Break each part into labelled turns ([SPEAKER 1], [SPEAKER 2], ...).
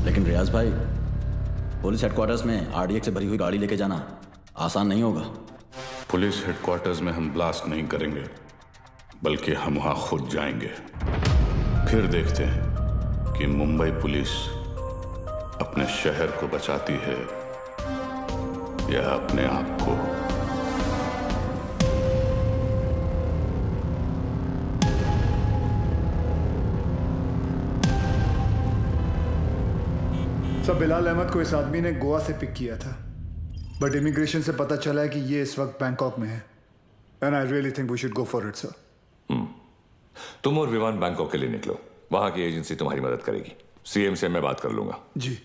[SPEAKER 1] लेकिन रियाज भाई, police headquarters में आरडीएक्स से भरी हुई गाड़ी लेके जाना आसान नहीं होगा।
[SPEAKER 2] पुलिस हेडक्वार्टर्स में हम ब्लास्ट नहीं करेंगे, बल्कि हम वहां खुद जाएंगे। फिर देखते हैं कि मुंबई पुलिस अपने शहर को बचाती है या अपने आप को।
[SPEAKER 3] सब बिलाल अहमद को इस आदमी ने गोवा से पिक किया था, बट इमिग्रेशन से पता चला है कि ये इस वक्त बैंकॉक में है। And I really think we should go for it sir.
[SPEAKER 4] तुम और विमान बैंकॉक के लिए निकलो, वहां की एजेंसी तुम्हारी मदद करेगी। सीएम से मैं बात कर लूंगा।
[SPEAKER 3] जी।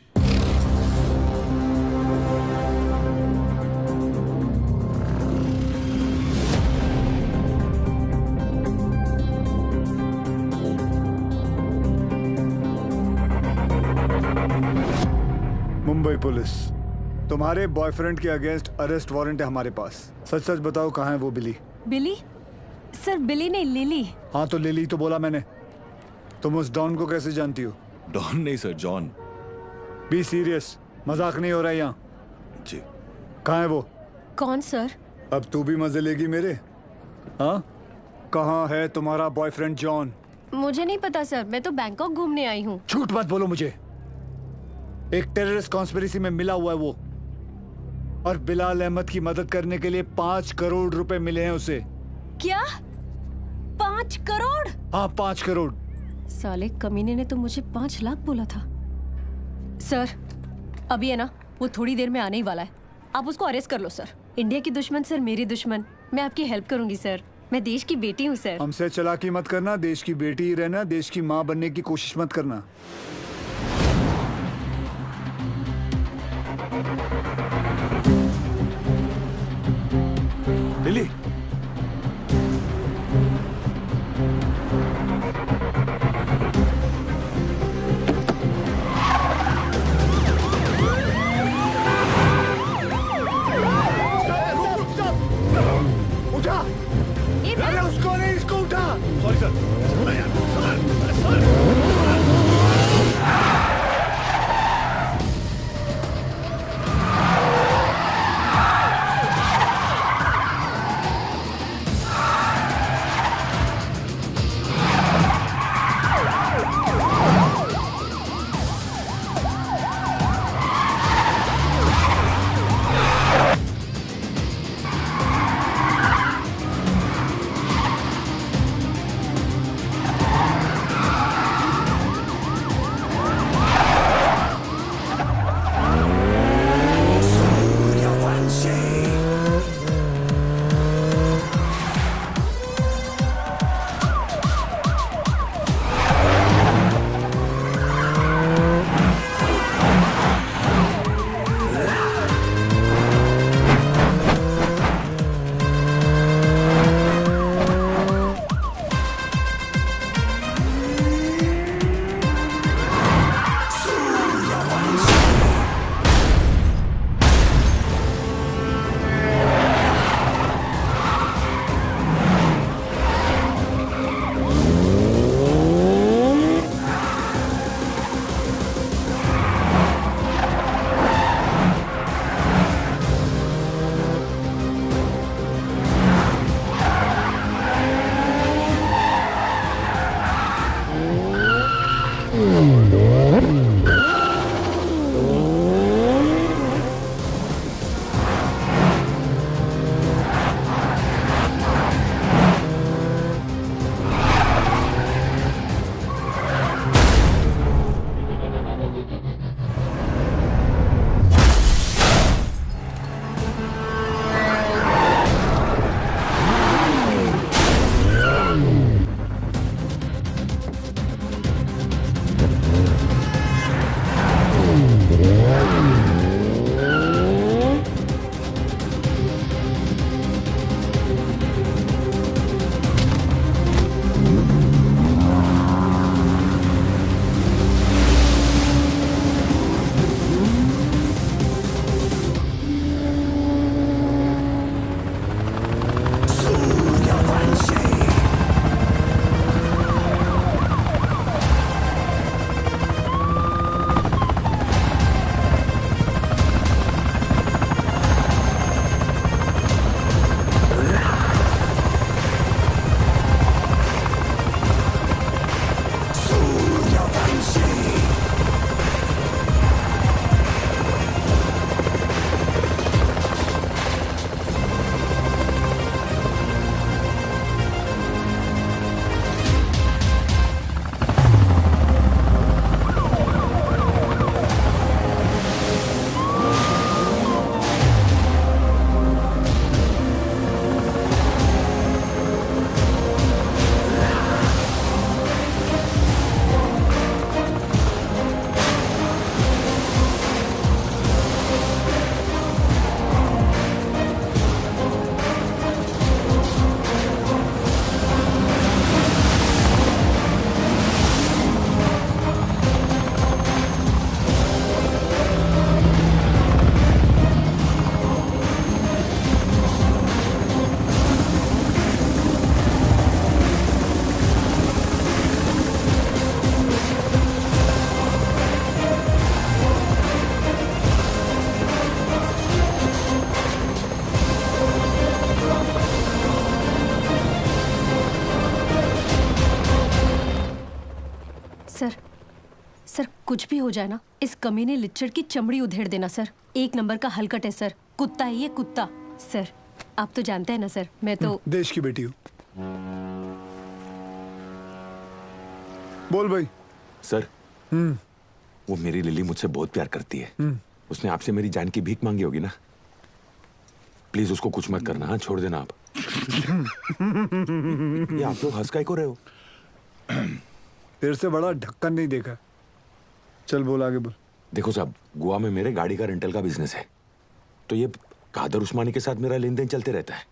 [SPEAKER 3] मुंबई पुलिस, तुम्हारे बॉयफ्रेंड के अगेंस्ट अरेस्ट वारंट है हमारे पास। सच सच बताओ कहाँ है वो बिली?
[SPEAKER 5] बिली? सर बिली नहीं, लिली।
[SPEAKER 3] हाँ तो लिली तो बोला मैंने। तुम उस डॉन को कैसे जानती हो?
[SPEAKER 6] डॉन नहीं सर, जॉन।
[SPEAKER 3] बी सीरियस, मजाक नहीं हो रहा है यहाँ।
[SPEAKER 6] जी।
[SPEAKER 3] कहाँ है वो?
[SPEAKER 5] कौन सर?
[SPEAKER 3] अब तू भी मजे लेगी मेरे? हाँ, कहाँ है तुम्हारा बॉयफ्रेंड जॉन?
[SPEAKER 5] मुझे नहीं पता सर, मैं तो बैंकॉक घूमने आई हूँ।
[SPEAKER 3] झूठ मत बोलो मुझे। एक टेररिस्ट कॉन्स्पिरेसी में मिला हुआ है वो, और बिलाल अहमद की मदद करने के लिए 5 करोड़ रुपए मिले हैं उसे।
[SPEAKER 5] क्या? 5 करोड़?
[SPEAKER 3] हाँ 5 करोड़।
[SPEAKER 5] साले कमीने ने तो मुझे 5 लाख बोला था। सर अभी है ना, वो थोड़ी देर में आने ही वाला है। आप उसको अरेस्ट कर लो सर। इंडिया की दुश्मन सर मेरी दुश्मन। मैं आपकी हेल्प करूंगी सर, मैं देश की बेटी हूँ सर।
[SPEAKER 3] हमसे चालाकी मत करना, देश की बेटी ही रहना, देश की माँ बनने की कोशिश मत करना।
[SPEAKER 6] लिली,
[SPEAKER 3] उठा। अरे उसको नहीं, इसको उठा।
[SPEAKER 6] Sorry sir.
[SPEAKER 5] सर कुछ भी हो जाए ना, इस कमीने लिच्चड़ की चमड़ी उधेड़ देना सर। 1 नंबर का हलकट है सर, कुत्ता है ये कुत्ता। सर आप तो जानते हैं ना सर, मैं तो
[SPEAKER 3] देश की बेटी हूँ। बोल भाई।
[SPEAKER 6] सर वो मेरी लिली मुझसे बहुत प्यार करती है। उसने आपसे मेरी जान की भीख मांगी होगी ना। प्लीज उसको कुछ मत करना। हाँ, छोड़ देना आप। ये आप लोग हंस काहे को रहे हो?
[SPEAKER 3] तेरे से बड़ा ढक्कन नहीं देखा। चल बोल, आगे बोल।
[SPEAKER 6] देखो साहब, गोवा में मेरे गाड़ी का रेंटल का बिजनेस है, तो ये कादर उस्मानी के साथ मेरा लेन देन चलते रहता है।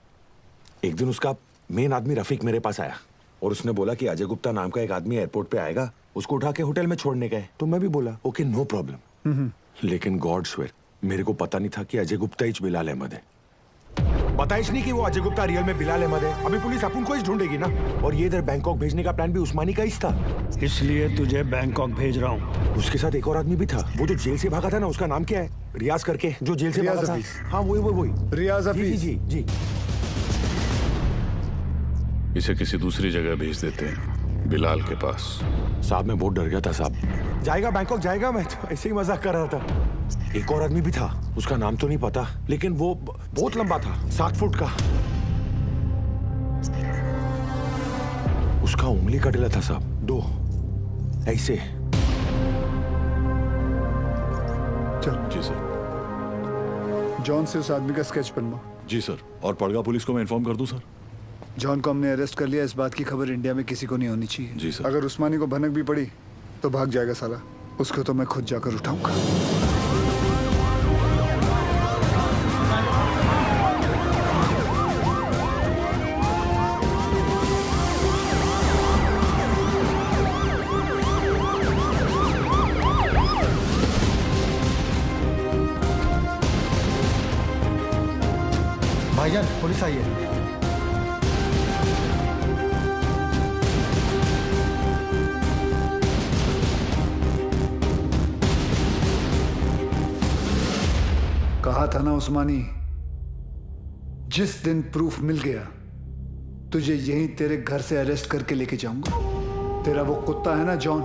[SPEAKER 6] एक दिन उसका मेन आदमी रफीक मेरे पास आया और उसने बोला कि अजय गुप्ता नाम का एक आदमी एयरपोर्ट पे आएगा, उसको उठा के होटल में छोड़ने गए। तो मैं भी बोला ओके नो प्रॉब्लम। लेकिन गॉड स्वेयर मेरे को पता नहीं था कि अजय गुप्ता ही बिलाल अहमद है। पता ही नहीं कि वो अजय गुप्ता रियल में बिलाल अहमद है। अभी पुलिस अपन को ही ढूंढेगी ना। और ये इधर बैंकॉक भेजने का प्लान भी उस्मानी का ही था।
[SPEAKER 7] इसलिए तुझे बैंकॉक भेज रहा हूँ।
[SPEAKER 6] उसके साथ एक और आदमी भी था, वो जो जेल से भागा था ना, उसका नाम क्या है? रियाज करके, जो जेल से भागा था। हाँ वही
[SPEAKER 3] रियाज हफीज।
[SPEAKER 6] जी।
[SPEAKER 2] इसे किसी दूसरी जगह भेज देते हैं, बिलाल के पास।
[SPEAKER 6] साहब मैं बहुत डर गया था साहब। जाएगा बैंकॉक जाएगा, मैं तो ऐसे ही मजाक कर रहा था। एक और आदमी भी था, उसका नाम तो नहीं पता, लेकिन वो बहुत लंबा था, 7 फुट का। उसका उंगली कटेला था साहब, 2 ऐसे।
[SPEAKER 3] चल
[SPEAKER 6] जी सर।
[SPEAKER 3] जॉन से उस आदमी का स्केच बनवा।
[SPEAKER 6] जी सर। और पड़गा पुलिस को मैं इन्फॉर्म कर दूं सर?
[SPEAKER 3] जॉन को हमने अरेस्ट कर लिया। इस बात की खबर इंडिया में किसी को नहीं होनी चाहिए।
[SPEAKER 6] जी सर।
[SPEAKER 3] अगर उस्मानी को भनक भी पड़ी तो भाग जाएगा साला। उसको तो मैं खुद जाकर उठाऊंगा।
[SPEAKER 8] भाईजान पुलिस आई है।
[SPEAKER 3] कहा था ना उस्मानी, जिस दिन प्रूफ मिल गया तुझे यहीं तेरे घर से अरेस्ट करके लेके जाऊंगा। तेरा वो कुत्ता है ना जॉन,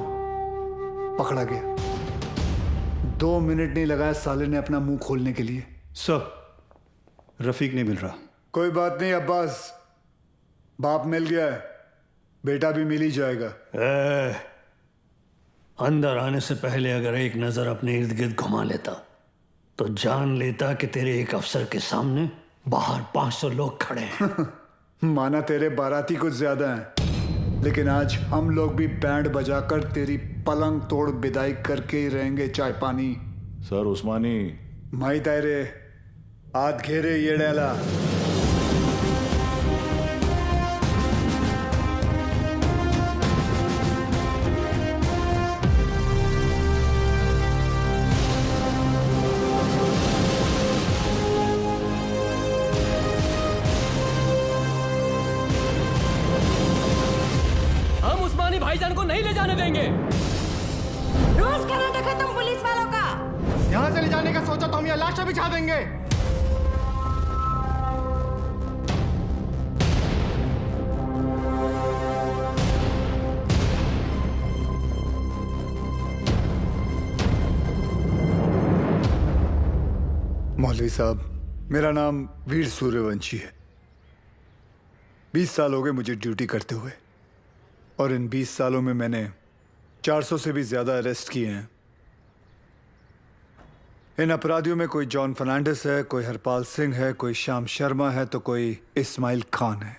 [SPEAKER 3] पकड़ा गया। 2 मिनट नहीं लगाया साले ने अपना मुंह खोलने के लिए।
[SPEAKER 7] सर रफीक नहीं मिल रहा।
[SPEAKER 3] कोई बात नहीं अब्बास, बाप मिल गया है, बेटा भी मिल ही जाएगा।
[SPEAKER 7] अंदर आने से पहले अगर एक नजर अपने इर्द गिर्द घुमा लेता तो जान लेता कि तेरे एक अफसर के सामने बाहर 500 लोग खड़े हैं।
[SPEAKER 3] माना तेरे बाराती कुछ ज्यादा हैं, लेकिन आज हम लोग भी बैंड बजाकर तेरी पलंग तोड़ विदाई करके ही रहेंगे। चाय पानी
[SPEAKER 6] सर उस्मानी
[SPEAKER 3] माई तायरे आध घेरे ये डेला।
[SPEAKER 9] भाईजान को नहीं ले जाने देंगे।
[SPEAKER 10] रोज करा देखा तुम पुलिस वालों का।
[SPEAKER 8] यहाँ से ले जाने का सोचा तो हम यहाँ लाशें बिछा देंगे।
[SPEAKER 3] मौलवी साहब, मेरा नाम वीर सूर्यवंशी है। 20 साल हो गए मुझे ड्यूटी करते हुए, और इन 20 सालों में मैंने 400 से भी ज्यादा अरेस्ट किए हैं। इन अपराधियों में कोई जॉन फर्नांडिस है, कोई हरपाल सिंह है, कोई श्याम शर्मा है, तो कोई इस्माइल खान है।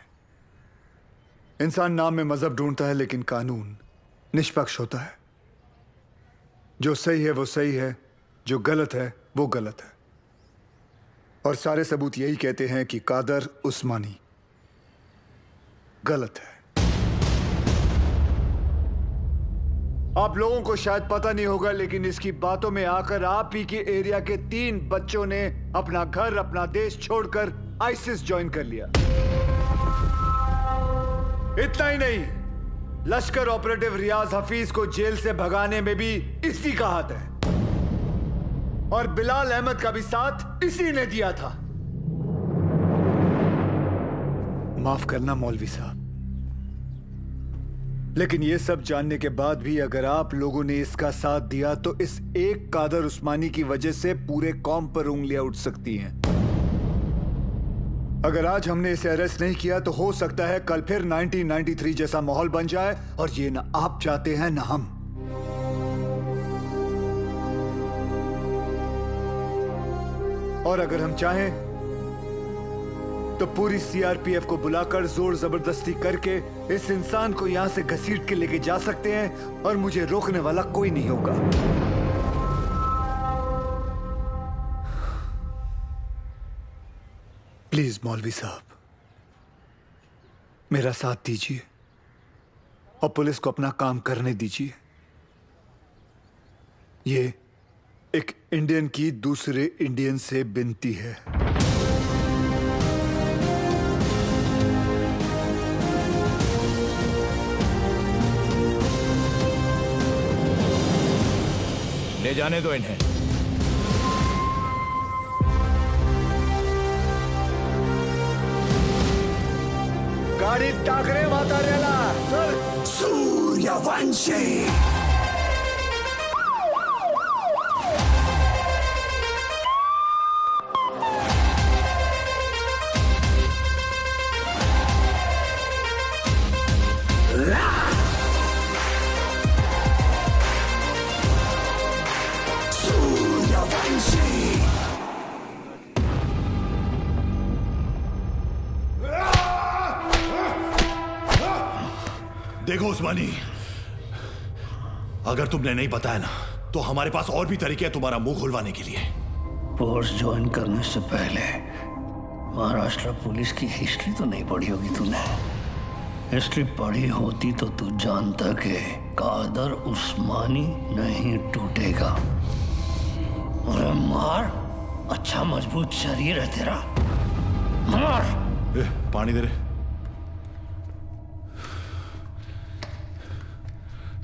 [SPEAKER 3] इंसान नाम में मजहब ढूंढता है, लेकिन कानून निष्पक्ष होता है। जो सही है वो सही है, जो गलत है वो गलत है। और सारे सबूत यही कहते हैं कि कादर उस्मानी गलत है। आप लोगों को शायद पता नहीं होगा, लेकिन इसकी बातों में आकर आप ही के एरिया के 3 बच्चों ने अपना घर, अपना देश छोड़कर आईसिस ज्वाइन कर लिया। इतना ही नहीं, लश्कर ऑपरेटिव रियाज हफीज को जेल से भगाने में भी इसी का हाथ है, और बिलाल अहमद का भी साथ इसी ने दिया था। माफ करना मौलवी साहब, लेकिन ये सब जानने के बाद भी अगर आप लोगों ने इसका साथ दिया तो इस एक कादर उस्मानी की वजह से पूरे कौम पर उंगलियां उठ सकती हैं। अगर आज हमने इसे अरेस्ट नहीं किया तो हो सकता है कल फिर 1993 जैसा माहौल बन जाए, और ये ना आप चाहते हैं ना हम। और अगर हम चाहें तो पूरी सीआरपीएफ को बुलाकर जोर जबरदस्ती करके इस इंसान को यहां से घसीट के लेके जा सकते हैं, और मुझे रोकने वाला कोई नहीं होगा। प्लीज मौलवी साहब, मेरा साथ दीजिए और पुलिस को अपना काम करने दीजिए। ये एक इंडियन की दूसरे इंडियन से विनती है।
[SPEAKER 11] ले जाने दो इन्हें।
[SPEAKER 3] गाड़ी टाकरे मातारेला सर।
[SPEAKER 12] सूर्यवंशी
[SPEAKER 11] देखो उस्मानी, अगर तुमने नहीं बताया ना तो हमारे पास और भी तरीके हैं तुम्हारा मुंह खुलवाने के लिए।
[SPEAKER 7] फोर्स ज्वाइन करने से पहले महाराष्ट्र पुलिस की हिस्ट्री तो नहीं पढ़ी होगी तूने। हिस्ट्री पढ़ी होती तो तू जानता कि कादर उस्मानी नहीं टूटेगा। अरे मार, अच्छा मजबूत शरीर है तेरा, मार।
[SPEAKER 11] पानी दे रहे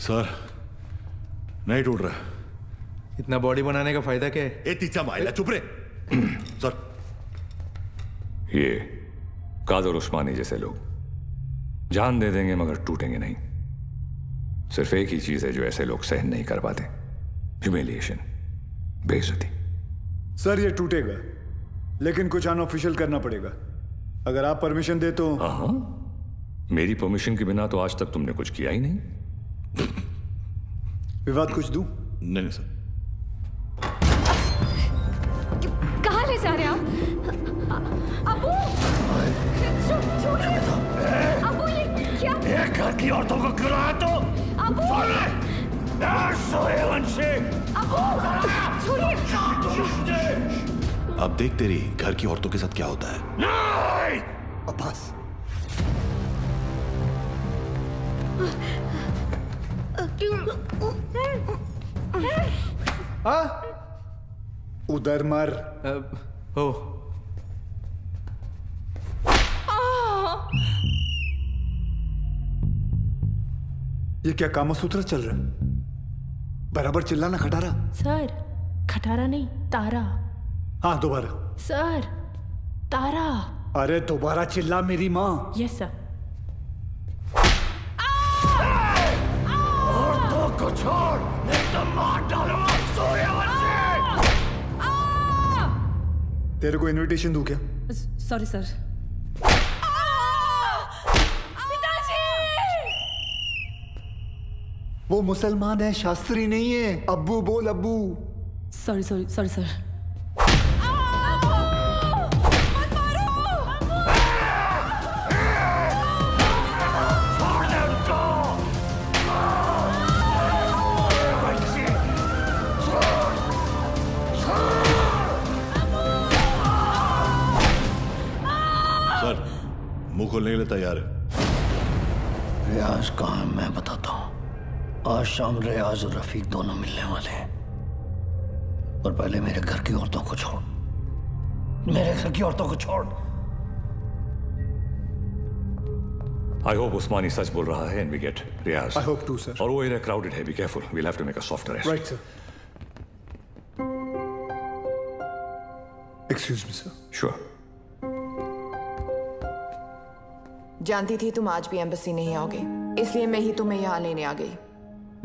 [SPEAKER 11] सर। नहीं टूट रहा।
[SPEAKER 8] इतना बॉडी बनाने का फायदा क्या है?
[SPEAKER 11] ए तीचा माइला, चुप रे। सर,
[SPEAKER 4] ये कादर उस्मानी जैसे लोग जान दे देंगे मगर टूटेंगे नहीं। सिर्फ एक ही चीज है जो ऐसे लोग सहन नहीं कर पाते, ह्यूमिलिएशन, बेइज्जती।
[SPEAKER 3] सर ये टूटेगा, लेकिन कुछ अनऑफिशियल करना पड़ेगा। अगर आप परमिशन दे तो।
[SPEAKER 4] हाँ, मेरी परमिशन के बिना तो आज तक तुमने कुछ किया ही नहीं।
[SPEAKER 3] विवाद कुछ दूं?
[SPEAKER 11] नहीं सर।
[SPEAKER 5] कहाँ ले जा रहे हैं आप? अबू, अबू ये क्या?
[SPEAKER 7] ये घर की औरतों को क्यों लाया तू?
[SPEAKER 5] अबू,
[SPEAKER 7] सूर्यवंशी,
[SPEAKER 5] अबू, छोड़िए।
[SPEAKER 11] अब देख तेरी घर की औरतों के साथ क्या होता है।
[SPEAKER 7] नहीं!
[SPEAKER 3] अब्बास, उधर मर।
[SPEAKER 8] हो
[SPEAKER 3] ये क्या कामसूत्र चल रहा है? बराबर चिल्लाना खटारा।
[SPEAKER 13] सर, खटारा नहीं, तारा।
[SPEAKER 3] हाँ दोबारा।
[SPEAKER 13] सर, तारा।
[SPEAKER 3] अरे दोबारा चिल्ला मेरी माँ।
[SPEAKER 13] Yes sir.
[SPEAKER 7] औरतों को छोड़, नहीं तो मार डालूंगा सूर्यवंशी।
[SPEAKER 3] तेरे को इनविटेशन दूं क्या?
[SPEAKER 13] Sorry sir.
[SPEAKER 3] वो मुसलमान है, शास्त्री नहीं है। अब्बू बोल, अब्बू।
[SPEAKER 13] Sorry sorry sorry sir.
[SPEAKER 11] Sir, मुंह खोलने के लिए तैयार है।
[SPEAKER 7] रियाज कहाँ है मैं बताता हूँ। आज शाम रियाज और रफीक दोनों मिलने वाले हैं, और पहले मेरे घर की औरतों को छोड़, मेरे घर की औरतों को छोड़।
[SPEAKER 4] I hope उस्मानी सच बोल रहा है and we get Riyaz.
[SPEAKER 3] I hope too, sir.
[SPEAKER 4] और वो एरिया crowded है, be careful. We'll have to make a soft arrest.
[SPEAKER 3] Right, sir. Excuse me, sir.
[SPEAKER 4] Sure.
[SPEAKER 14] जानती थी तुम आज भी एम्बेसी नहीं आओगे। इसलिए मैं ही तुम्हें यहाँ लेने आ गई।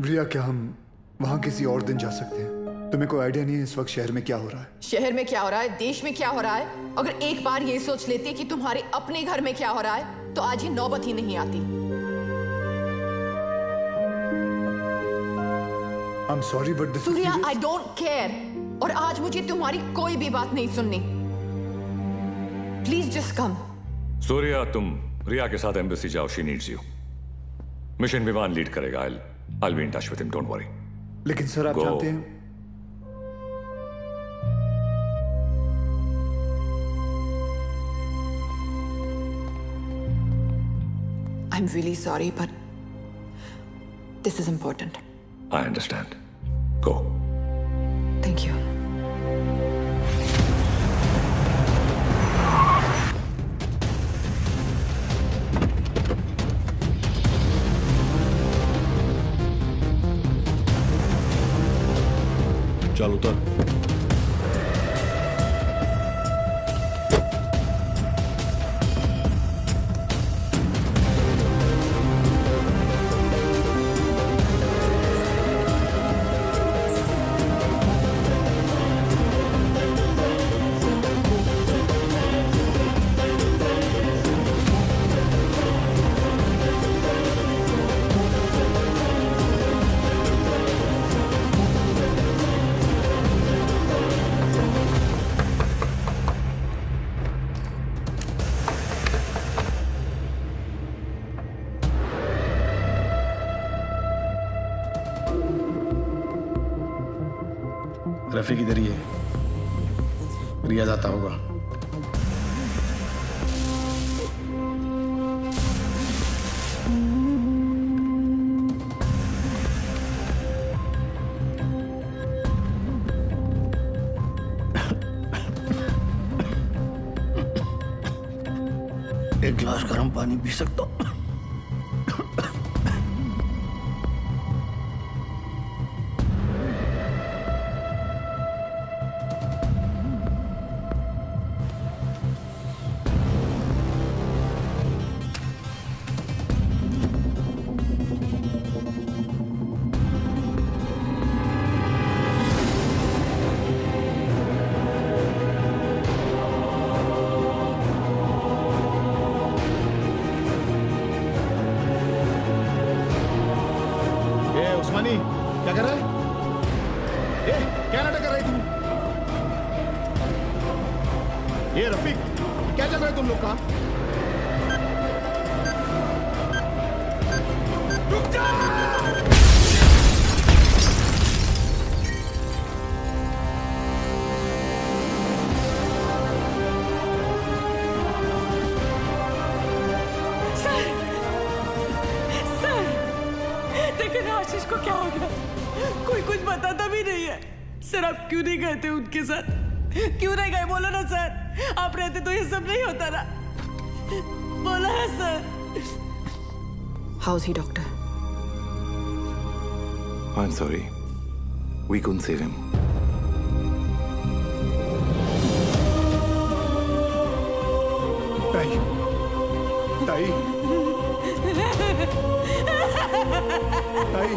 [SPEAKER 3] रिया, क्या हम वहां किसी और दिन जा सकते हैं? तुम्हें कोई आइडिया नहीं है इस वक्त शहर में क्या हो रहा है?
[SPEAKER 14] शहर में क्या हो रहा है, देश में क्या हो रहा है? अगर एक बार ये सोच लेती कि तुम्हारे अपने घर में क्या हो रहा है तो आज ये नौबत ही नहीं आती।
[SPEAKER 3] I'm sorry, but this is
[SPEAKER 14] Surya,
[SPEAKER 3] serious.
[SPEAKER 14] I don't care। और आज मुझे तुम्हारी कोई भी बात नहीं सुननी। Please just come.
[SPEAKER 4] सूर्या, तुम रिया के साथ एम्बेसी जाओ, शी नीड्स यू। मिशन विमान लीड करेगा। I'll be in touch with him, don't worry।
[SPEAKER 3] लेकिन सर, आप जानते हैं
[SPEAKER 14] I'm really sorry, but this is important।
[SPEAKER 4] I understand। Go।
[SPEAKER 14] Thank you।
[SPEAKER 11] चल उतर।
[SPEAKER 15] रफी किधर ही है? रिया जाता होगा।
[SPEAKER 7] एक गिलास गर्म पानी पी सकता हूँ?
[SPEAKER 15] उस्मानी, क्या कर रहा है? क्या नाटक कर रही तुम? ये रफीक, क्या चल रहा है तुम लोग का? रुक जा!
[SPEAKER 13] आशीष को क्या हो गया? कोई कुछ बताता भी नहीं है। सर, आप क्यों नहीं गए थे उनके साथ? क्यों नहीं गए? बोलो ना सर। आप रहते तो ये सब नहीं होता ना। बोलो ना sir.
[SPEAKER 14] How's he, doctor?
[SPEAKER 6] I'm sorry. We couldn't save him.
[SPEAKER 3] ताई, ताई, ताई।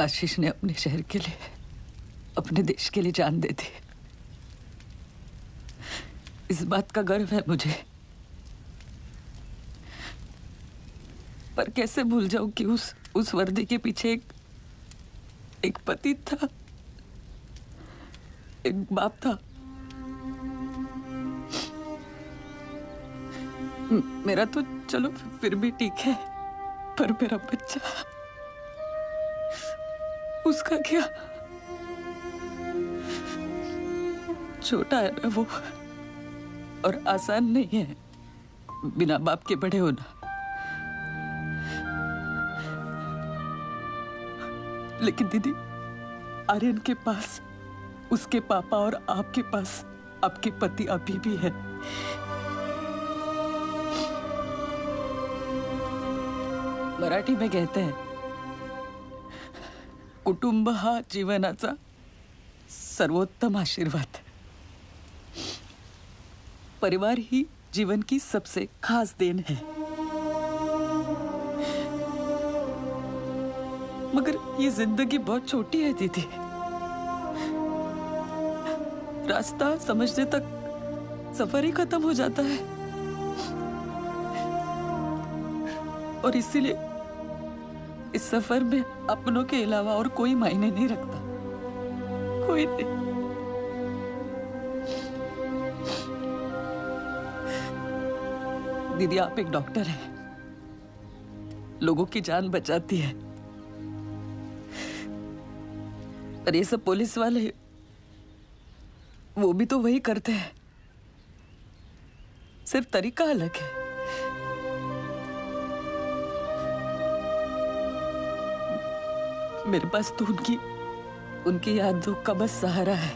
[SPEAKER 16] आशीष ने अपने शहर के लिए, अपने देश के लिए जान दे दी। इस बात का गर्व है मुझे, पर कैसे भूल जाऊं कि उस वर्दी के पीछे एक पति था एक बाप था। मेरा तो चलो फिर भी ठीक है, पर मेरा बच्चा, उसका क्या? छोटा है ना वो, और आसान नहीं है बिना बाप के बड़े होना। लेकिन दीदी, आर्यन के पास उसके पापा और आपके पास आपके पति अभी भी है। मराठी में कहते हैं, कुटुंब हा जीवनाचा सर्वोत्तम आशीर्वाद। परिवार ही जीवन की सबसे खास देन है। मगर ये जिंदगी बहुत छोटी है दीदी। रास्ता समझने तक सफर ही खत्म हो जाता है, और इसीलिए इस सफर में अपनों के अलावा और कोई मायने नहीं रखता, कोई नहीं। दीदी, आप एक डॉक्टर हैं, लोगों की जान बचाती है, और ये सब पुलिस वाले, वो भी तो वही करते हैं, सिर्फ तरीका अलग है। मेरे पास तो उनकी यादों का बस सहारा है,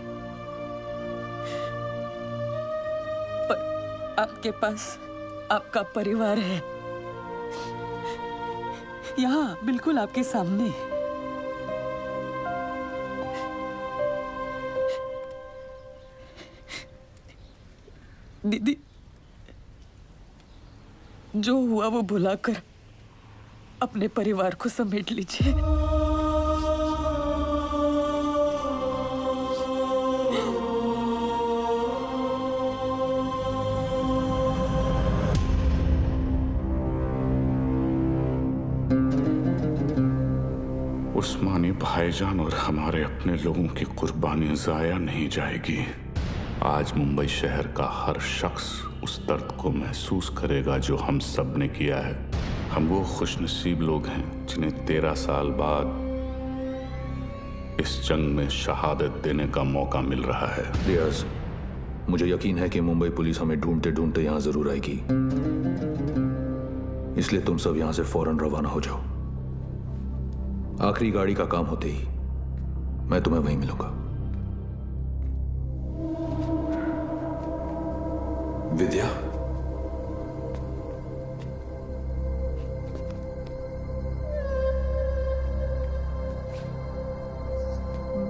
[SPEAKER 16] पर आपके पास आपका परिवार है, यहाँ बिल्कुल आपके सामने। दीदी, जो हुआ वो भुलाकर अपने परिवार को समेट लीजिए।
[SPEAKER 2] उस्मानी भाईजान और हमारे अपने लोगों की कुर्बानी जाया नहीं जाएगी। आज मुंबई शहर का हर शख्स उस दर्द को महसूस करेगा जो हम सब ने किया है। हम वो खुशनसीब लोग हैं जिन्हें 13 साल बाद इस जंग में शहादत देने का मौका मिल रहा है।
[SPEAKER 17] रियाज, मुझे यकीन है कि मुंबई पुलिस हमें ढूंढते ढूंढते यहां जरूर आएगी, इसलिए तुम सब यहां से फौरन रवाना हो जाओ। आखिरी गाड़ी का काम होते ही मैं तुम्हें वहीं मिलूंगा।
[SPEAKER 6] विद्या,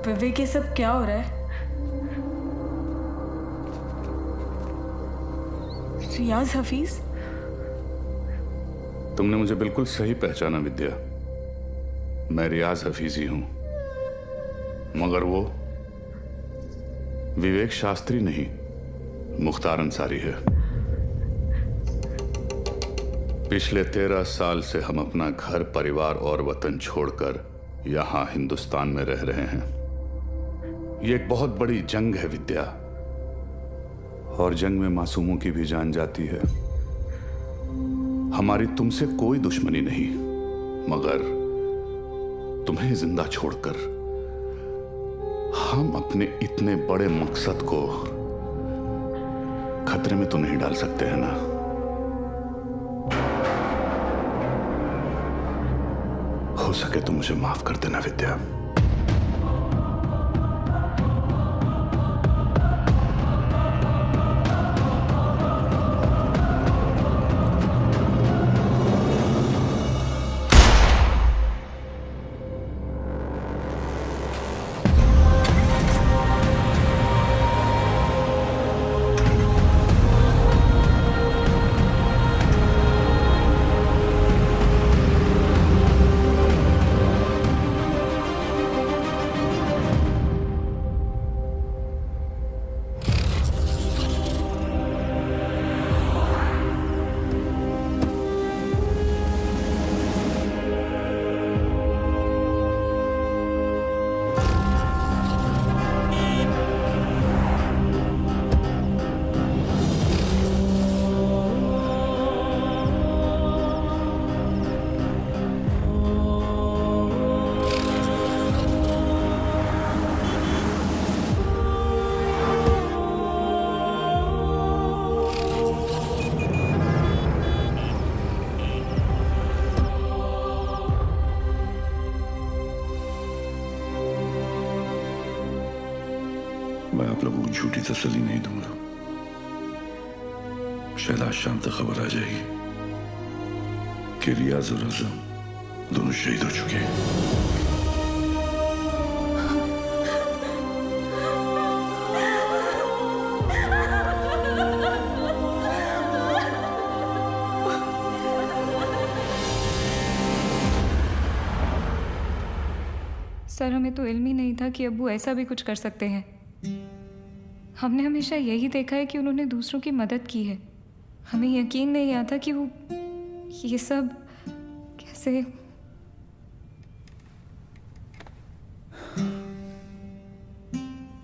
[SPEAKER 13] विवेक, ये सब क्या हो रहा है? रियाज हफीज?
[SPEAKER 2] तुमने मुझे बिल्कुल सही पहचाना विद्या। मैं रियाज हफीज ही हूं, मगर वो विवेक शास्त्री नहीं, मुख्तार अंसारी है। पिछले 13 साल से हम अपना घर, परिवार और वतन छोड़कर यहां हिंदुस्तान में रह रहे हैं। ये एक बहुत बड़ी जंग है विद्या, और जंग में मासूमों की भी जान जाती है। हमारी तुमसे कोई दुश्मनी नहीं, मगर तुम्हें जिंदा छोड़कर हम अपने इतने बड़े मकसद को खतरे में तो नहीं डाल सकते हैं ना। हो सके तो मुझे माफ कर देना विद्या।
[SPEAKER 11] झूठी तसल्ली नहीं दूंगा। शायद आज शाम तक खबर आ जाएगी कि रियाज और आजम दोनों शहीद हो चुके हैं।
[SPEAKER 18] सर, हमें तो इल्म ही नहीं था कि अब्बू ऐसा भी कुछ कर सकते हैं। हमने हमेशा यही देखा है कि उन्होंने दूसरों की मदद की है। हमें यकीन नहीं आता कि वो ये सब कैसे।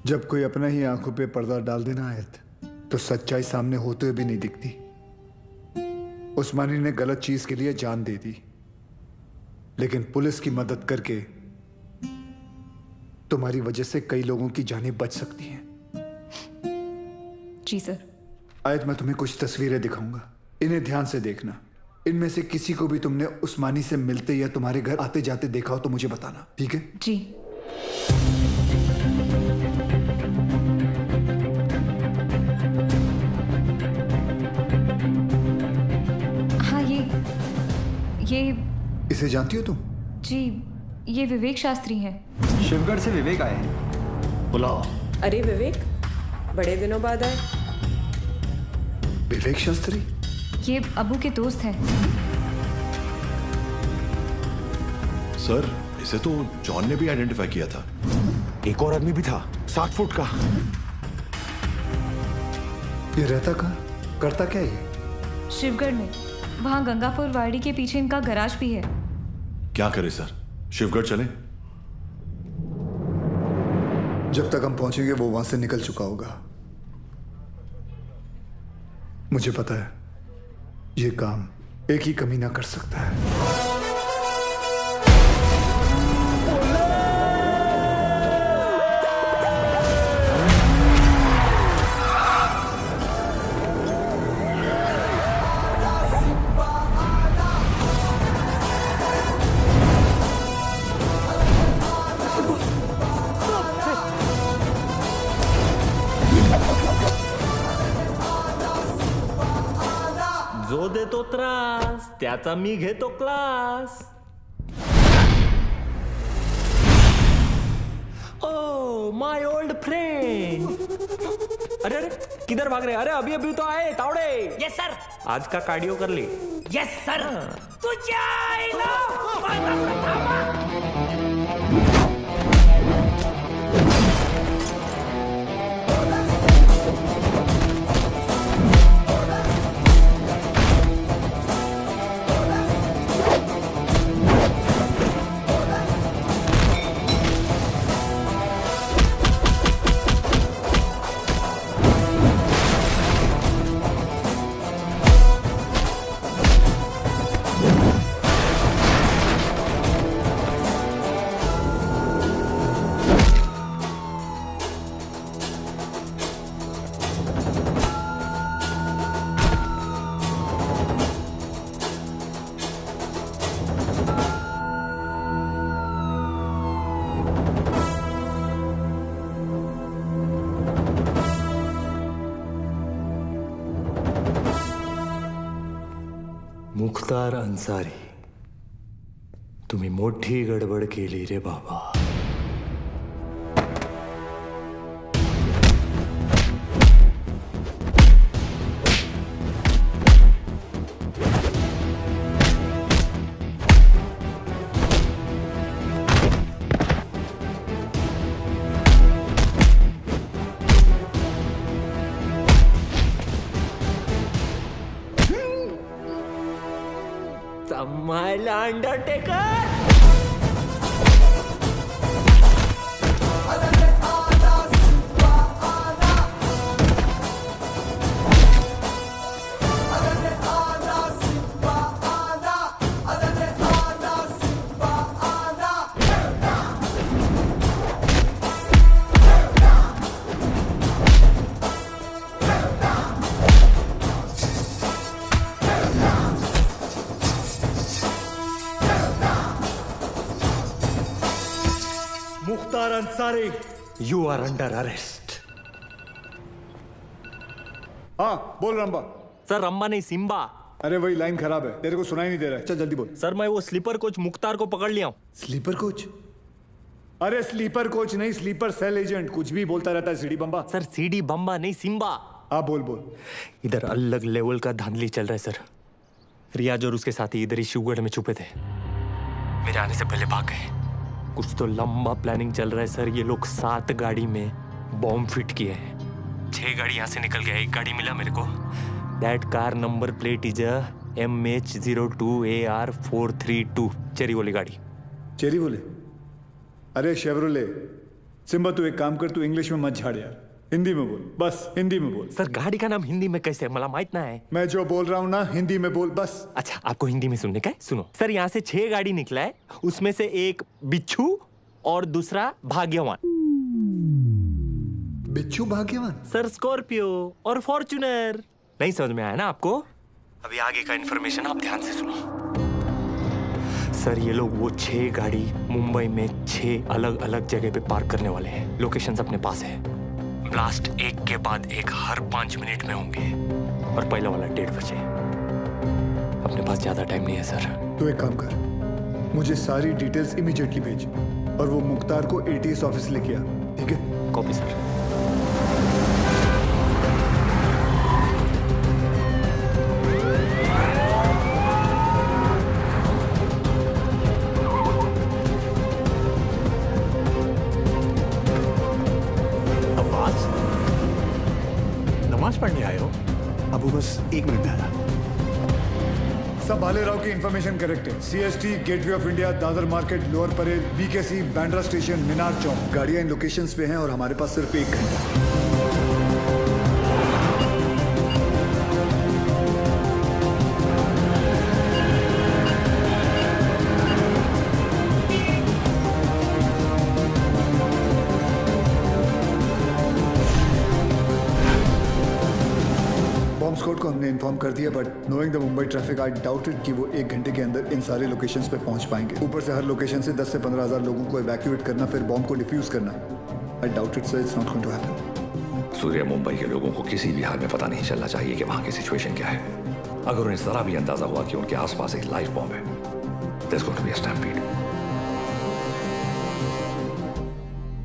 [SPEAKER 3] जब कोई अपना ही आंखों पे पर्दा डाल देना आयत, तो सच्चाई सामने होते हुए भी नहीं दिखती। उस्मानी ने गलत चीज के लिए जान दे दी, लेकिन पुलिस की मदद करके तुम्हारी वजह से कई लोगों की जानें बच सकती हैं।
[SPEAKER 18] जी सर।
[SPEAKER 3] आयत, मैं तुम्हें कुछ तस्वीरें दिखाऊंगा, इन्हें ध्यान से देखना। इनमें से किसी को भी तुमने उस्मानी से मिलते या तुम्हारे घर आते जाते देखा हो तो मुझे बताना, ठीक है?
[SPEAKER 18] जी। हाँ, ये
[SPEAKER 3] इसे जानती हो तुम?
[SPEAKER 18] जी, ये विवेक शास्त्री हैं।
[SPEAKER 3] शिवगढ़ से विवेक आए हैं। बुलाओ।
[SPEAKER 19] अरे विवेक, बड़े दिनों बाद आए।
[SPEAKER 3] विवेक शास्त्री?
[SPEAKER 18] ये अबू के दोस्त हैं।
[SPEAKER 11] सर, इसे तो जॉन ने भी आइडेंटिफाई किया था।
[SPEAKER 6] एक और आदमी भी था, 7 फुट का।
[SPEAKER 3] ये रहता कहाँ, करता क्या ये?
[SPEAKER 18] शिवगढ़ में, वहाँ गंगापुर वाड़ी के पीछे इनका गराज भी है।
[SPEAKER 11] क्या करे सर, शिवगढ़ चले?
[SPEAKER 3] जब तक हम पहुंचेंगे वो वहां से निकल चुका होगा। मुझे पता है ये काम एक ही कमीना कर सकता है।
[SPEAKER 9] जो देतो त्रास त्याचा मी घेतो class. Oh my old friend. अरे अरे किधर भाग रहे? अरे अभी अभी तो आए तावड़े।
[SPEAKER 20] Yes sir.
[SPEAKER 9] आज का कार्डियो कर ले।
[SPEAKER 20] Yes sir. तुझ्या आईला
[SPEAKER 9] मुख्तार अन्सारी, तुम्ही मोठी गडबड केली रे बाबा। संभाळला Undertaker. Mukhtar Ansari, you are under arrest.
[SPEAKER 3] हाँ बोल रंबा।
[SPEAKER 9] सर रंबा नहीं सिम्बा।
[SPEAKER 3] अरे वही लाइन खराब है, तेरे को सुनाई नहीं दे रहा है। चल जल्दी बोल।
[SPEAKER 9] सर मैं वो स्लीपर कोच मुख्तार को पकड़ लिया हूँ।
[SPEAKER 3] Sleeper coach? अरे स्लीपर कोच नहीं, स्लीपर सेल एजेंट। कुछ भी बोलता रहता है सीडी बम्बा।
[SPEAKER 9] सर सीडी बम्बा नहीं सिम्बा।
[SPEAKER 3] हाँ बोल बोल।
[SPEAKER 9] इधर अलग लेवल का धांधली चल रहा है सर। रियाज और उसके साथी इधर ही शिवगढ़ में छुपे थे, मेरे आने से पहले भाग गए। कुछ तो लंबा प्लानिंग चल रहा है सर। ये लोग 7 गाड़ी में बॉम्ब फिट किए हैं। 6 गाड़ी यहाँ से निकल गया, 1 गाड़ी मिला मेरे को। That car number plate is MH02AR432। Cherry वाली गाड़ी।
[SPEAKER 3] चेरी बोले? अरे शेवरोले। सिम्बा तू एक काम कर, तू इंग्लिश में मत झाड़ यार, हिंदी में बोल, बस हिंदी में बोल।
[SPEAKER 9] सर गाड़ी का नाम हिंदी में कैसे, मला माहित ना है।
[SPEAKER 3] मैं जो बोल रहा हूँ ना हिंदी में बोल बस।
[SPEAKER 9] अच्छा आपको हिंदी में सुनने का है, सुनो। सर यहाँ से 6 गाड़ी निकला है, उसमें से एक बिच्छू और दूसरा भाग्यवान।
[SPEAKER 3] बिच्छू भाग्यवान?
[SPEAKER 9] सर स्कॉर्पियो और फॉर्च्यूनर। नहीं समझ में आया ना आपको? अभी आगे का इन्फॉर्मेशन आप ध्यान से सुनो। सर ये लोग वो 6 गाड़ी मुंबई में 6 अलग अलग जगह पे पार्क करने वाले हैं। लोकेशंस अपने पास है। ब्लास्ट एक के बाद एक हर 5 मिनट में होंगे और पहला वाला 1:30 बजे। अपने पास ज्यादा टाइम नहीं है सर।
[SPEAKER 3] तो एक काम कर, मुझे सारी डिटेल्स इमीडिएटली भेज और वो मुख्तार को ATS ऑफिस लेके आ, ठीक है?
[SPEAKER 9] Copy sir.
[SPEAKER 21] पढ़ने आए हो?
[SPEAKER 3] अबू बस 1 मिनट में आया। सब भाले राव की इंफॉर्मेशन करेक्ट है। CST, gateway of India, Dadar market, lower Parel, BKC, Bandra station, Minar Chowk. गाड़ियां इन लोकेशंस पे हैं और हमारे पास सिर्फ 1 घंटा। स्कॉट को हमने इन्फॉर्म कर दिया, but knowing the Mumbai traffic I doubted कि वो 1 घंटे के अंदर इन सारे लोकेशंस पे पहुंच पाएंगे। ऊपर से हर लोकेशन से 10 से 15 हज़ार लोगों को इवैक्यूएट करना, फिर बॉम्ब को डिफ्यूज करना। I doubted sir, it's not going to happen.
[SPEAKER 4] Surya, Mumbai के लोगों को किसी भी हाल में पता नहीं चलना चाहिए कि वहां की सिचुएशन क्या है। अगर उन्हें जरा भी अंदाजा हुआ कि उनके आसपास एक लाइव बॉम्ब है, there's going to be a stampede.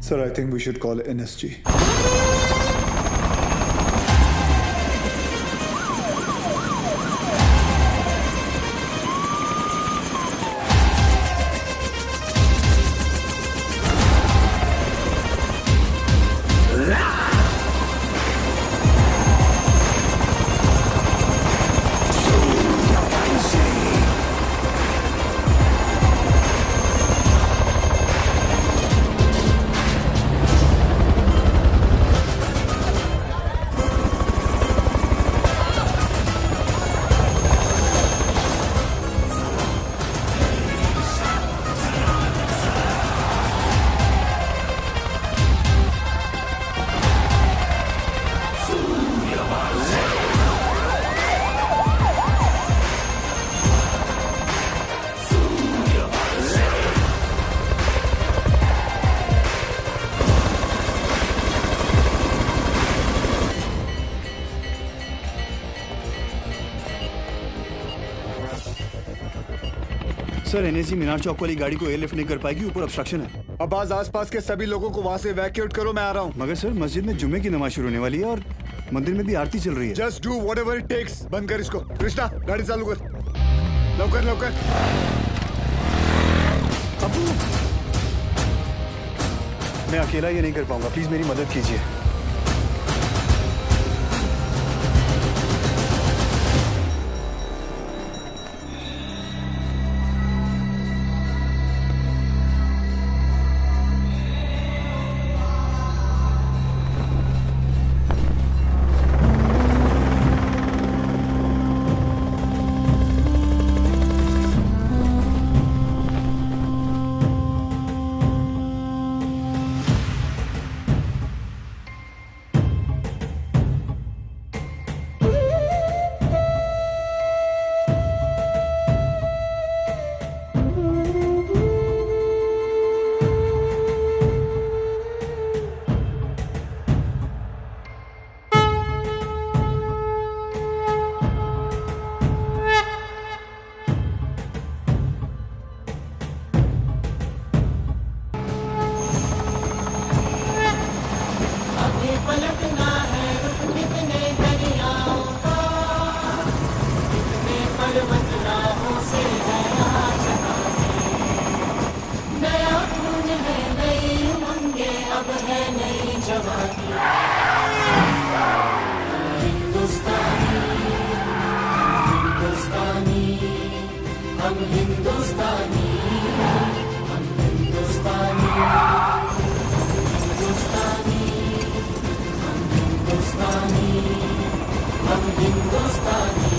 [SPEAKER 3] Sir, I think we should call NSG.
[SPEAKER 22] Sir NSG मीनार चौक वाली गाड़ी को एयरलिफ्ट नहीं कर पाएगी, ऊपर ऑब्स्ट्रक्शन है।
[SPEAKER 3] अब आसपास के सभी लोगों को वहां से इवैक्यूएट करो, मैं आ रहा हूँ।
[SPEAKER 22] मगर सर मस्जिद में जुम्मे की नमाज शुरू होने वाली है और मंदिर में भी आरती चल रही है।
[SPEAKER 3] Just do whatever it takes. बंद कर इसको। कृष्णा गाड़ी चालू कर, लवकर लवकर।
[SPEAKER 22] अबू, मैं अकेला ये नहीं कर पाऊंगा, प्लीज मेरी मदद कीजिए।
[SPEAKER 12] हम हिंदुस्तानी, हम हिंदुस्तानी, हिंदुस्तानी, हम हिंदुस्तानी, हम हिंदुस्तानी,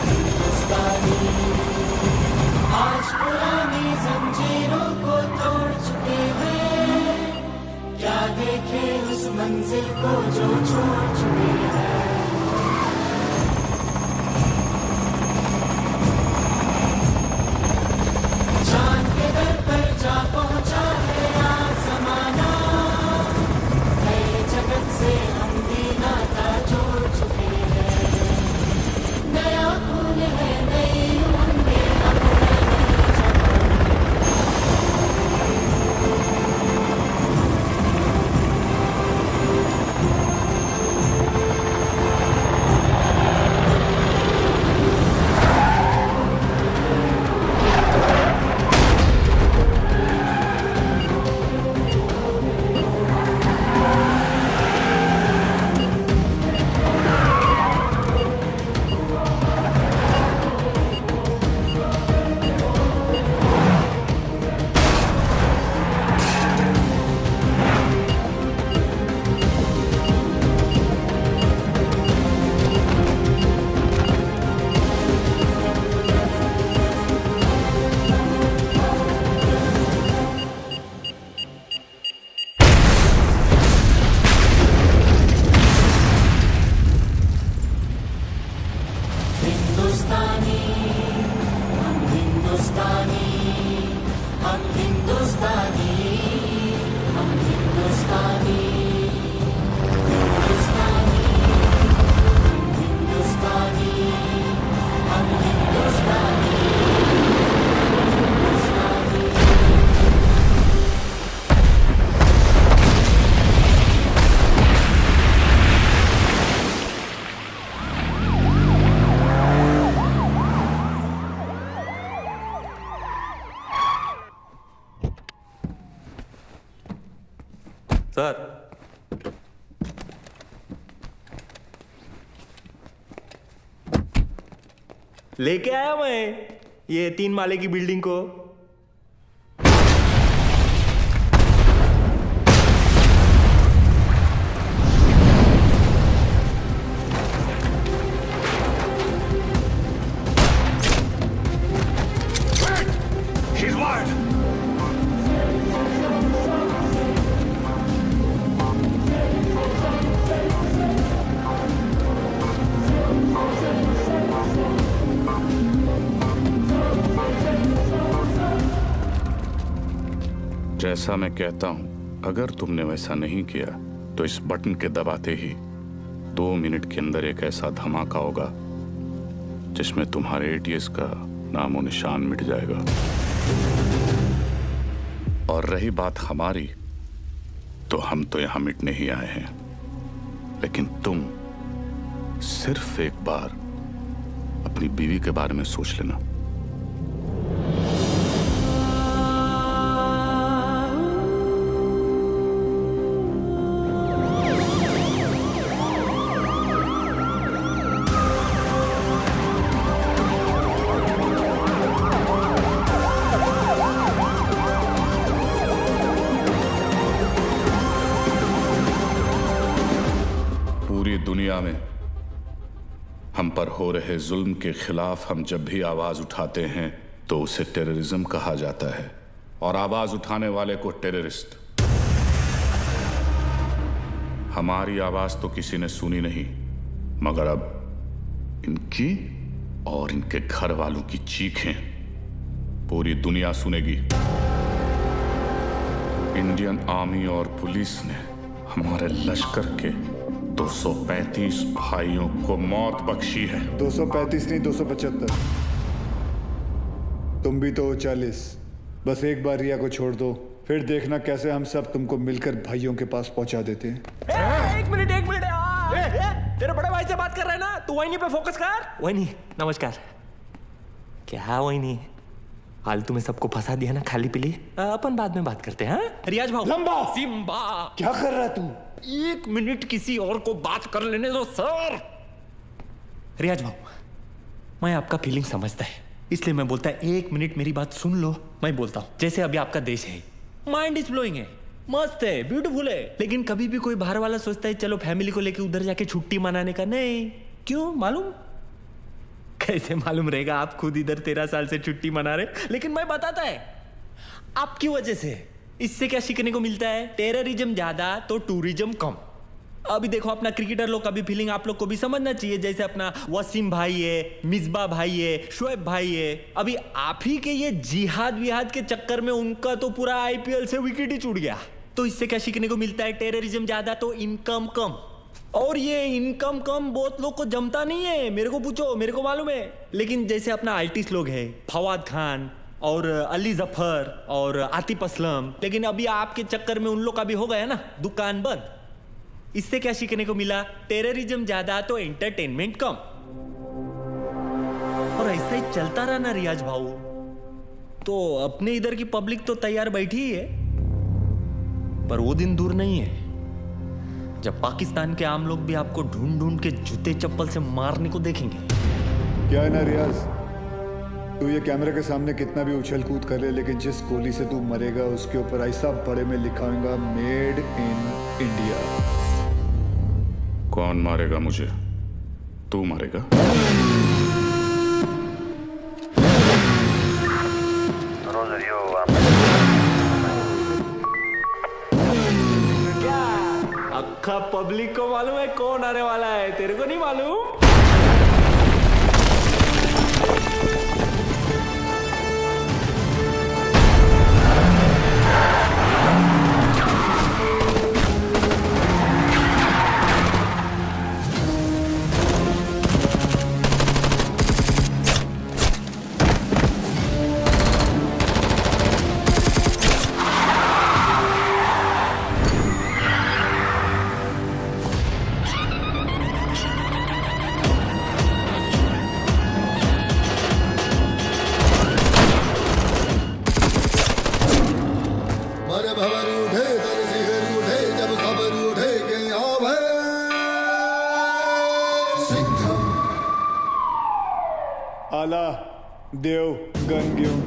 [SPEAKER 12] हिंदुस्तानी। आज पुरानी जंजीरों को तोड़ चुके हैं, क्या देखे उस मंजिल को जो छोड़ चुके हैं। चांद के दर पर जा पहुंचा है आज ज़माना, नए जगत से हम भी नाता जोड़ चुके हैं। नया खून है, नई उमंगें, हम हिंदुस्तानी, हम हिंदुस्तानी, हम हिंदुस्तानी, हम हिंदुस्तानी, हिंदुस्तानी, हिंदुस्तानी, हम हिंदुस्तानी, हिंदुस्तानी।
[SPEAKER 9] सर, लेके आया मैं ये 3 माले की बिल्डिंग को।
[SPEAKER 11] She's wired.
[SPEAKER 2] जैसा मैं कहता हूं, अगर तुमने वैसा नहीं किया तो इस बटन के दबाते ही 2 मिनट के अंदर एक ऐसा धमाका होगा जिसमें तुम्हारे एटीएस का नामो निशान मिट जाएगा। और रही बात हमारी, तो हम तो यहां मिटने ही आए हैं, लेकिन तुम सिर्फ एक बार अपनी बीवी के बारे में सोच लेना। पूरी दुनिया में हम पर हो रहे जुल्म के खिलाफ हम जब भी आवाज उठाते हैं तो उसे टेररिज्म कहा जाता है, और आवाज उठाने वाले को टेररिस्ट। हमारी आवाज तो किसी ने सुनी नहीं, मगर अब इनकी और इनके घर वालों की चीखें पूरी दुनिया सुनेगी। इंडियन आर्मी और पुलिस ने हमारे लश्कर के 235 भाइयों को मौत बख्शी है।
[SPEAKER 3] 235 नहीं, 275। तुम भी तो 40। बस एक बार रिया को छोड़ दो, फिर देखना कैसे हम सब तुमको मिलकर भाइयों के पास पहुंचा देते हैं।
[SPEAKER 9] एक मिनट तेरे बड़े भाई से बात कर रहे हैं ना, तू वही पे फोकस कर। वही नमस्कार। क्या वही फालतू में सबको फंसा दिया ना, खाली पीली। अपन बाद में बात करते हैं। रियाज भाऊ,
[SPEAKER 3] लंबा
[SPEAKER 9] सिम्बा,
[SPEAKER 3] क्या कर रहा तू?
[SPEAKER 9] 1 मिनट किसी और को बात कर लेने दो सर। रियाज भाऊ, मैं आपका फीलिंग समझता है, इसलिए मैं बोलता है 1 मिनट मेरी बात सुन लो। मैं बोलता हूँ जैसे अभी आपका देश है, माइंड इज ब्लोइंग है, मस्त है, ब्यूटीफुल है, लेकिन कभी भी कोई बाहर वाला सोचता है चलो फैमिली को लेके उधर जाके छुट्टी मनाने का, नहीं। क्यों मालूम? कैसे मालूम रहेगा? आप खुद इधर 13 साल से छुट्टी मना रहे, लेकिन मैं बताता है आपकी वजह से। इससे क्या सीखने को मिलता है? टेररिज्म ज्यादा तो टूरिज्म कम। अभी देखो अपना क्रिकेटर लोग का भी फीलिंग आप लोग को भी समझना चाहिए। जैसे अपना वसीम भाई है, मिसबा भाई है, शोएब भाई है, अभी आप ही के ये जिहाद विहाद के चक्कर में उनका तो पूरा आईपीएल से विकेट ही छूट गया। तो इससे क्या सीखने को मिलता है? टेररिज्म ज्यादा तो इनकम कम। और ये इनकम कम बहुत लोग को जमता नहीं है, मेरे को पूछो, मेरे को मालूम है। लेकिन जैसे अपना आर्टिस्ट लोग है, फवाद खान और अली जफर और आतिफ असलम, लेकिन अभी आपके चक्कर में उन लोग का भी हो गया ना दुकान बंद। इससे क्या सीखने को मिला? टेररिज्म ज्यादा तो एंटरटेनमेंट कम। और ऐसा ही चलता रहा ना रियाज भाऊ, तो अपने इधर की पब्लिक तो तैयार बैठी ही है। पर वो दिन दूर नहीं है जब पाकिस्तान के आम लोग भी आपको ढूंढ ढूंढ के जूते चप्पल से मारने को देखेंगे।
[SPEAKER 3] क्या है ना रियाज, तू ये कैमरे के सामने कितना भी उछल कूद कर ले, लेकिन जिस गोली से तू मरेगा उसके ऊपर ऐसा बड़े में लिखा होगा मेड इन इंडिया।
[SPEAKER 2] कौन मारेगा मुझे? तू मारेगा?
[SPEAKER 9] अक्खा पब्लिक को मालूम है कौन आने वाला है, तेरे को नहीं मालूम?
[SPEAKER 3] आला देव गंग्यों।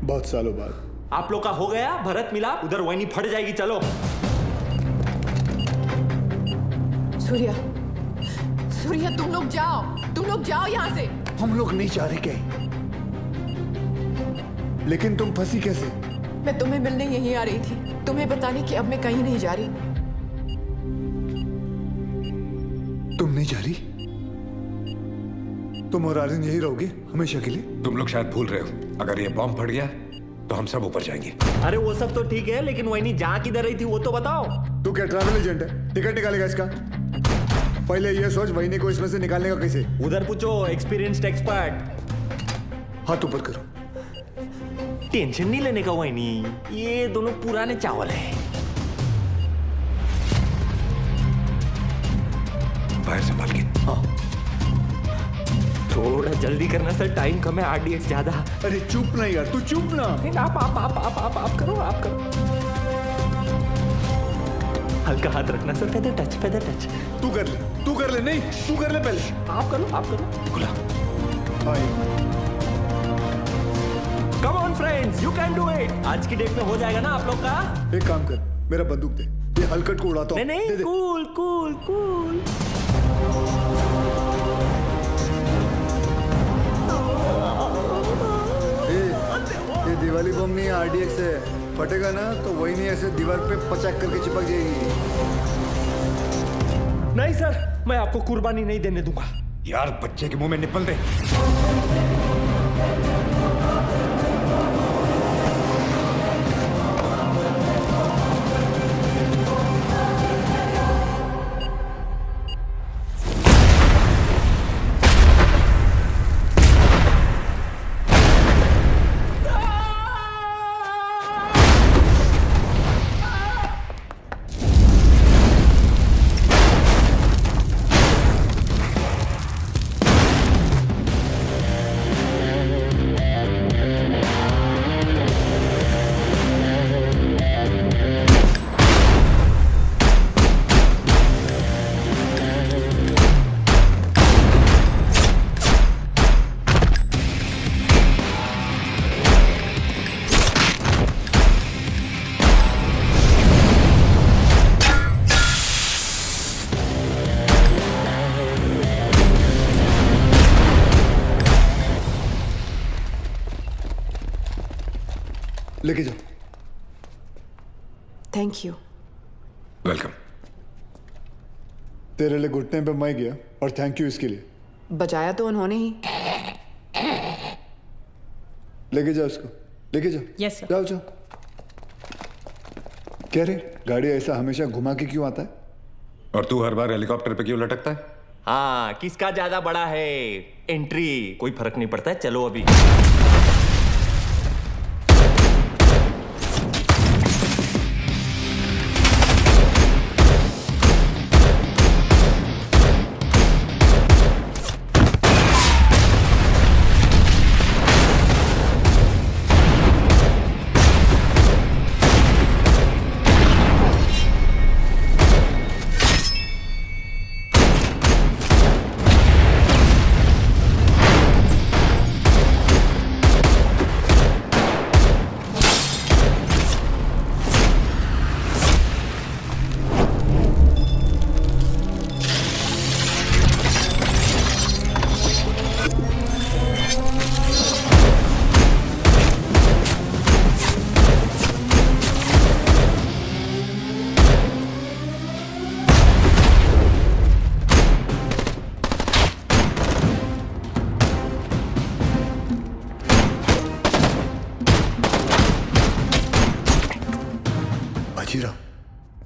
[SPEAKER 3] बहुत सालों बाद
[SPEAKER 9] आप लोग का हो गया भरत मिलाप, उधर वही फट जाएगी। चलो
[SPEAKER 14] सूर्या, सूर्या तुम लोग जाओ यहाँ से।
[SPEAKER 3] हम लोग नहीं जा रहे कहीं, लेकिन तुम फंसी कैसे?
[SPEAKER 14] मैं तुम्हें मिलने यहीं आ रही थी, तुम्हें बताने कि अब मैं कहीं नहीं जा रही।
[SPEAKER 3] तुम नहीं जा रही? तुम और आर्यन यही रहोगे हमेशा के लिए?
[SPEAKER 4] तुम लोग शायद भूल रहे हो, अगर ये बॉम्ब फट गया तो हम सब ऊपर जाएंगे।
[SPEAKER 9] अरे वो सब तो ठीक है, लेकिन वही जहाँ किधर रही थी वो तो बताओ।
[SPEAKER 3] तू क्या ट्रैवल एजेंट है? टिकट निकालेगा इसका? पहले ये सोच वहीनी को इसमें से निकालने का कैसे।
[SPEAKER 9] उधर पूछो एक्सपीरियंस्ड एक्सपर्ट।
[SPEAKER 3] हाथ ऊपर करो।
[SPEAKER 9] टेंशन नहीं लेने का वहीनी, ये दोनों पुराने चावल है।
[SPEAKER 4] बाहर संभाल के।
[SPEAKER 9] जल्दी करना सर, टाइम कम है, RDX ज्यादा।
[SPEAKER 3] अरे चुप ना यार, तू चुप ना।
[SPEAKER 9] आप करो, आप करो। हल्का हाथ रखना sir, feather touch, feather touch.
[SPEAKER 3] तू कर ले, नहीं तू कर ले पहले।
[SPEAKER 9] आप करो।
[SPEAKER 6] खुला।
[SPEAKER 9] Come on friends, you can do it. आज की डेट में हो जाएगा ना आप लोग का।
[SPEAKER 3] एक काम कर, मेरा बंदूक दे, ये हलकट को उड़ाता हूँ।
[SPEAKER 9] नहीं, कूल कूल कूल।
[SPEAKER 3] ये दिवाली बम नहीं है, RDX है। फटेगा ना तो वही नहीं, ऐसे दीवार पे पचाक करके चिपक जाएगी।
[SPEAKER 9] नहीं सर, मैं आपको कुर्बानी नहीं देने दूंगा।
[SPEAKER 6] यार बच्चे के मुंह में निपल दे।
[SPEAKER 3] लेके जाओ।
[SPEAKER 14] Thank you.
[SPEAKER 6] वेलकम।
[SPEAKER 3] तेरे लिए घुटने पे मैं गया और थैंक यू इसके लिए।
[SPEAKER 14] बचाया तो उन्होंने ही।
[SPEAKER 3] लेके जाओ उसको, लेके जाओ।
[SPEAKER 14] Yes sir.
[SPEAKER 3] जाओ। कह रहे गाड़ी ऐसा हमेशा घुमा के क्यों आता है?
[SPEAKER 6] और तू हर बार हेलीकॉप्टर पे क्यों लटकता है?
[SPEAKER 9] हाँ, किसका ज्यादा बड़ा है एंट्री, कोई फर्क नहीं पड़ता है। चलो अभी।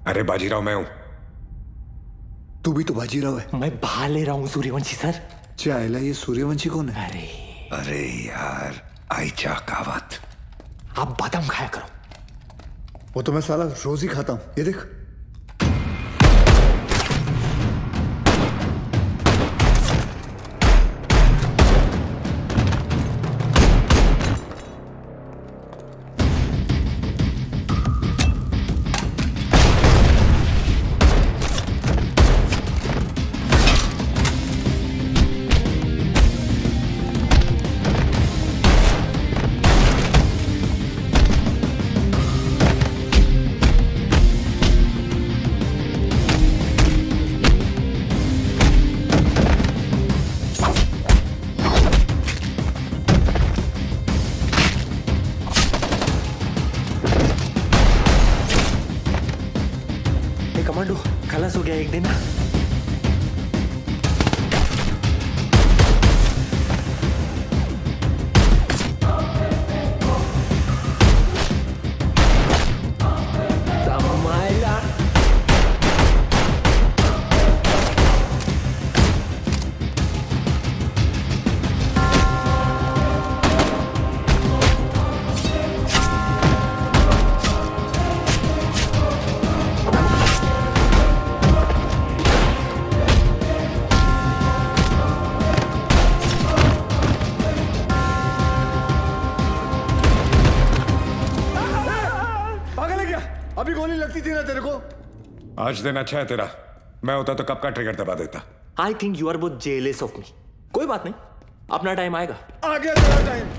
[SPEAKER 6] अरे बाजीराव मैं हूं।
[SPEAKER 3] तू भी तो बाजीराव है।
[SPEAKER 9] मैं बहा ले रहा हूँ सूर्यवंशी सर।
[SPEAKER 3] चाइला, ये सूर्यवंशी कौन है?
[SPEAKER 6] अरे यार, आइचा कावत।
[SPEAKER 9] आप बादाम खाया करो।
[SPEAKER 3] वो तो मैं साला रोज ही खाता हूँ, ये देख।
[SPEAKER 9] कमांडो खलास हो गया एक दिन।
[SPEAKER 1] आज दिन अच्छा है तेरा। मैं होता तो कब का ट्रिगर दबा देता।
[SPEAKER 9] I think you are both jealous of me. कोई बात नहीं, अपना टाइम आएगा।
[SPEAKER 1] आ गया तेरा टाइम।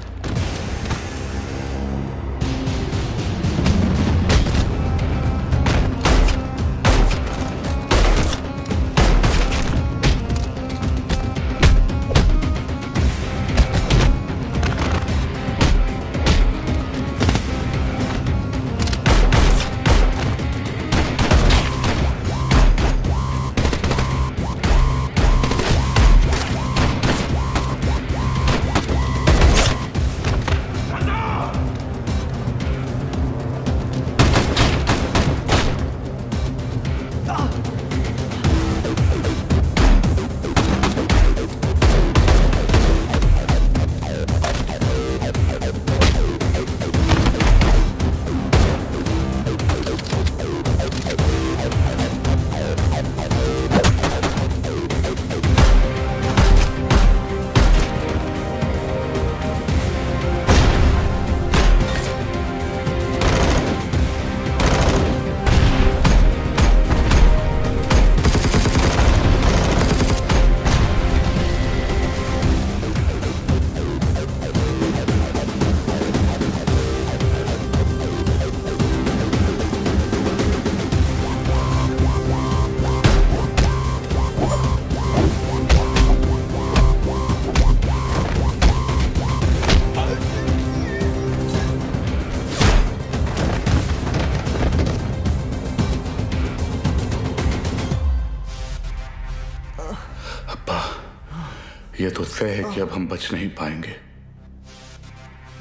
[SPEAKER 2] ये तो तय है कि अब हम बच नहीं पाएंगे,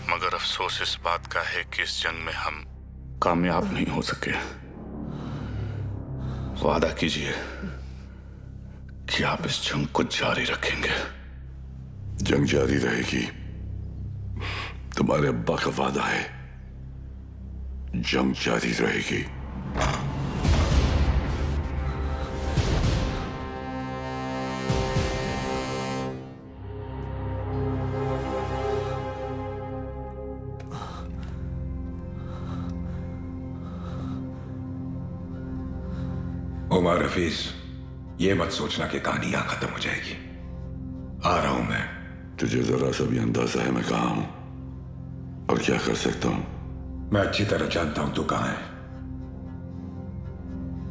[SPEAKER 2] मगर अफसोस इस बात का है कि इस जंग में हम कामयाब नहीं हो सके। वादा कीजिए कि आप इस जंग को जारी रखेंगे।
[SPEAKER 11] जंग जारी रहेगी, तुम्हारे अब्बा का वादा है। जंग जारी रहेगी।
[SPEAKER 1] उमर हफीज, ये मत सोचना कि कहानी यहां खत्म हो जाएगी। आ रहा हूं मैं।
[SPEAKER 11] तुझे जरा सा भी अंदाजा है मैं कहां हूं और क्या कर सकता हूं?
[SPEAKER 1] मैं अच्छी तरह जानता हूं तू कहां है।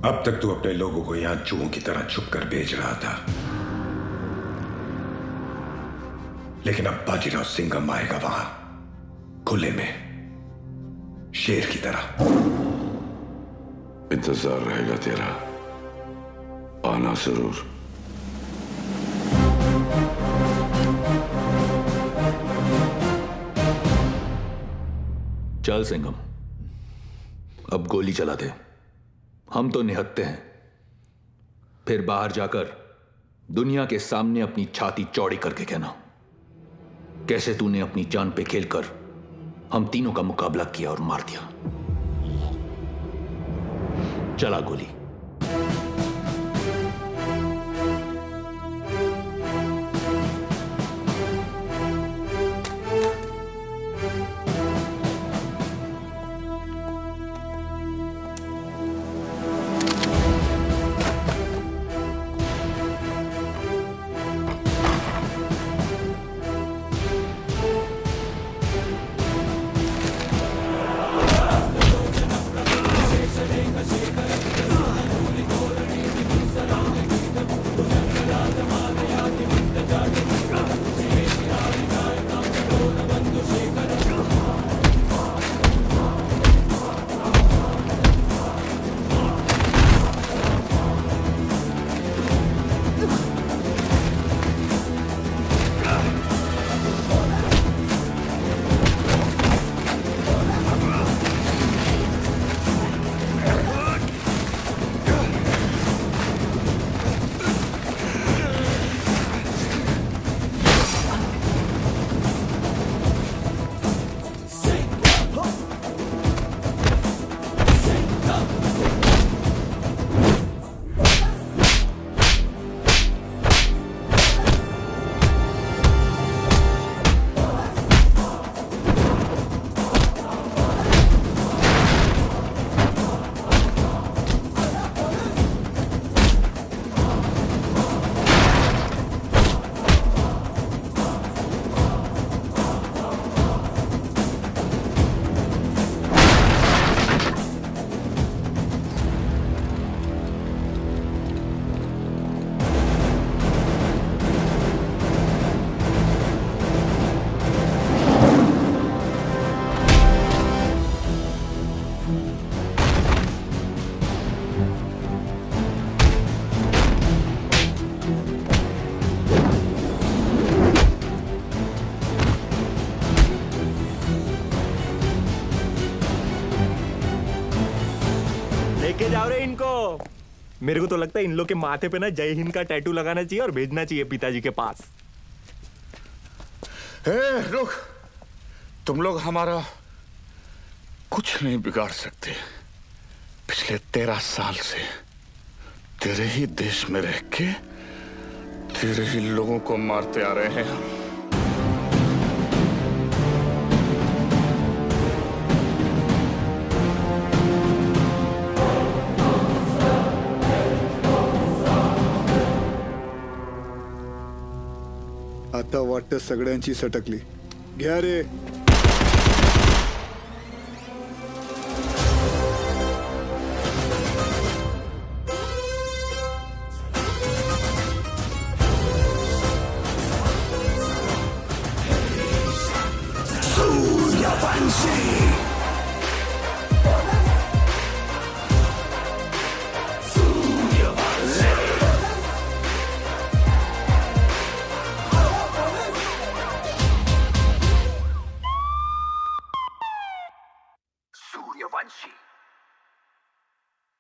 [SPEAKER 1] अब तक तू अपने लोगों को यहां चूहों की तरह छुप कर बेच रहा था, लेकिन अब बाजीराव सिंघम आएगा वहां खुले में, शेर की तरह।
[SPEAKER 11] इंतजार रहेगा तेरा, आना जरूर।
[SPEAKER 17] चल सिंघम, अब गोली चला दे। हम तो निहत्ते हैं, फिर बाहर जाकर दुनिया के सामने अपनी छाती चौड़ी करके कहना कैसे तूने अपनी जान पे खेलकर हम तीनों का मुकाबला किया और मार दिया। चला गोली।
[SPEAKER 9] मेरे को तो लगता है इन लोग के माथे पे ना जय हिंद का टैटू लगाना चाहिए और भेजना चाहिए पिताजी के पास।
[SPEAKER 2] रुक, तुम लोग हमारा कुछ नहीं बिगाड़ सकते। पिछले 13 साल से तेरे ही देश में रह के तेरे ही लोगों को मारते आ रहे हैं हम।
[SPEAKER 3] आता वाटतं सगळ्यांची सटकली. घ्या रे.
[SPEAKER 12] सूर्यवंशी